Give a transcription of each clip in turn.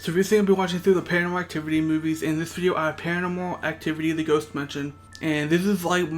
So recently I've been watching through the Paranormal Activity movies. In this video I have Paranormal Activity, The Ghost Dimension. And this is like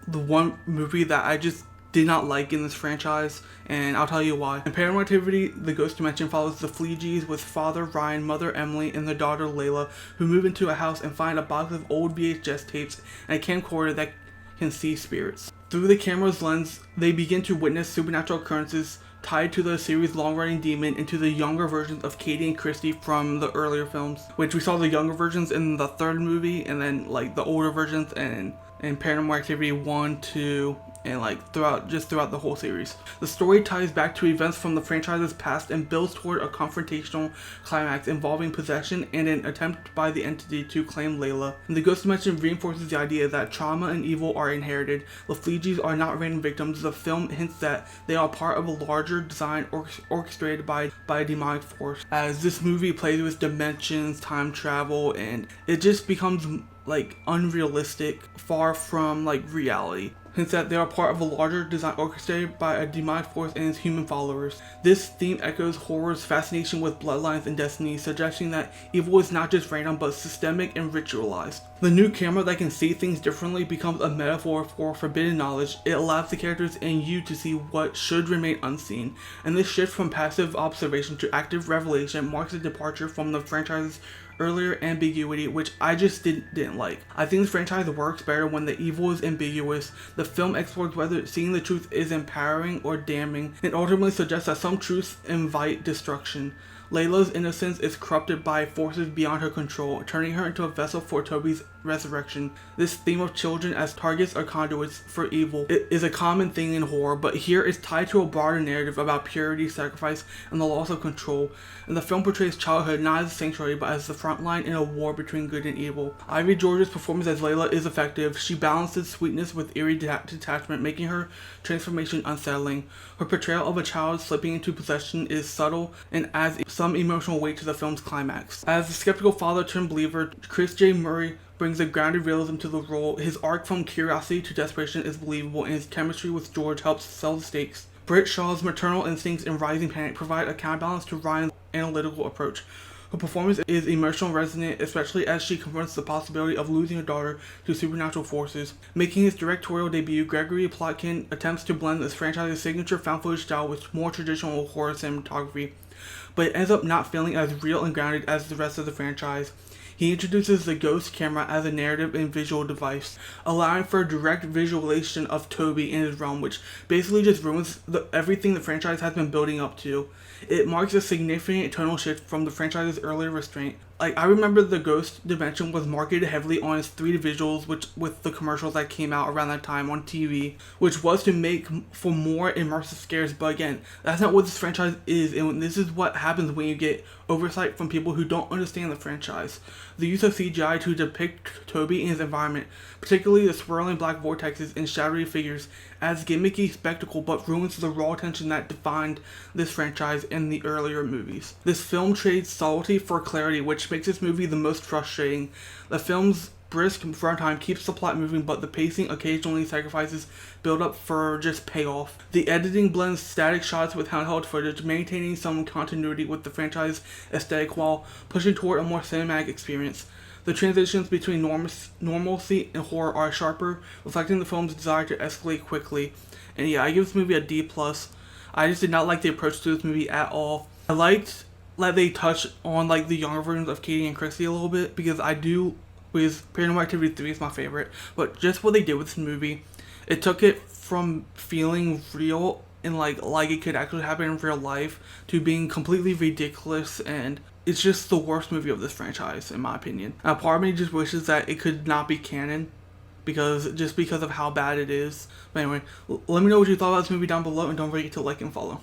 the one movie that I just did not like in this franchise, and I'll tell you why. In Paranormal Activity, The Ghost Dimension follows the Fleegees with father Ryan, mother Emily, and their daughter Layla, who move into a house and find a box of old VHS tapes and a camcorder that can see spirits. Through the camera's lens, they begin to witness supernatural occurrences tied to the series' long-running demon and to the younger versions of Katie and Christy from the earlier films, which we saw the younger versions in the third movie, and then like the older versions in Paranormal Activity 1, 2, and like throughout the whole series. The story ties back to events from the franchise's past and builds toward a confrontational climax involving possession and an attempt by the entity to claim Layla. And the Ghost Dimension reinforces the idea that trauma and evil are inherited. The Fleegees are not random victims. The film hints that they are part of a larger design orchestrated by a demonic force. As this movie plays with dimensions, time travel, and it just becomes like unrealistic, far from like reality. Hints that they are part of a larger design orchestrated by a demonic force and its human followers. This theme echoes horror's fascination with bloodlines and destiny, suggesting that evil is not just random but systemic and ritualized. The new camera that can see things differently becomes a metaphor for forbidden knowledge. It allows the characters and you to see what should remain unseen, and this shift from passive observation to active revelation marks a departure from the franchise's earlier ambiguity, which I just didn't like. I think the franchise works better when the evil is ambiguous. The film explores whether seeing the truth is empowering or damning, and ultimately suggests that some truths invite destruction. Layla's innocence is corrupted by forces beyond her control, turning her into a vessel for Toby's resurrection. This theme of children as targets or conduits for evil is a common thing in horror, but here it's tied to a broader narrative about purity, sacrifice, and the loss of control. And the film portrays childhood not as a sanctuary, but as the front line in a war between good and evil. Ivy George's performance as Layla is effective. She balances sweetness with eerie detachment, making her transformation unsettling. Her portrayal of a child slipping into possession is subtle and adds some emotional weight to the film's climax. As the skeptical father turned believer, Chris J. Murray brings a grounded realism to the role. His arc from curiosity to desperation is believable, and his chemistry with George helps sell the stakes. Britt Shaw's maternal instincts and rising panic provide a counterbalance to Ryan's analytical approach. Her performance is emotional and resonant, especially as she confronts the possibility of losing her daughter to supernatural forces. Making his directorial debut, Gregory Plotkin attempts to blend this franchise's signature found footage style with more traditional horror cinematography, but it ends up not feeling as real and grounded as the rest of the franchise. He introduces the ghost camera as a narrative and visual device, allowing for a direct visualization of Toby in his realm, which basically just ruins everything the franchise has been building up to. It marks a significant tonal shift from the franchise's earlier restraint. Like, I remember the Ghost Dimension was marketed heavily on its 3D visuals, which with the commercials that came out around that time on TV, which was to make for more immersive scares. But again, that's not what this franchise is, and this is what happens when you get oversight from people who don't understand the franchise. The use of CGI to depict Toby and his environment, particularly the swirling black vortexes and shadowy figures, adds gimmicky spectacle but ruins the raw tension that defined this franchise in the earlier movies. This film trades subtlety for clarity, which makes this movie the most frustrating. The film's brisk runtime keeps the plot moving, but the pacing occasionally sacrifices build up for just payoff. The editing blends static shots with handheld footage, maintaining some continuity with the franchise aesthetic while pushing toward a more cinematic experience. The transitions between normalcy and horror are sharper, reflecting the film's desire to escalate quickly. And yeah, I give this movie a D+. I just did not like the approach to this movie at all. I liked that they touched on like the younger versions of Katie and Christy a little bit, because Paranormal Activity 3 is my favorite, but just what they did with this movie, it took it from feeling real and like it could actually happen in real life to being completely ridiculous, and it's just the worst movie of this franchise in my opinion. Now part of me just wishes that it could not be canon because of how bad it is. But anyway, let me know what you thought about this movie down below, and don't forget to like and follow.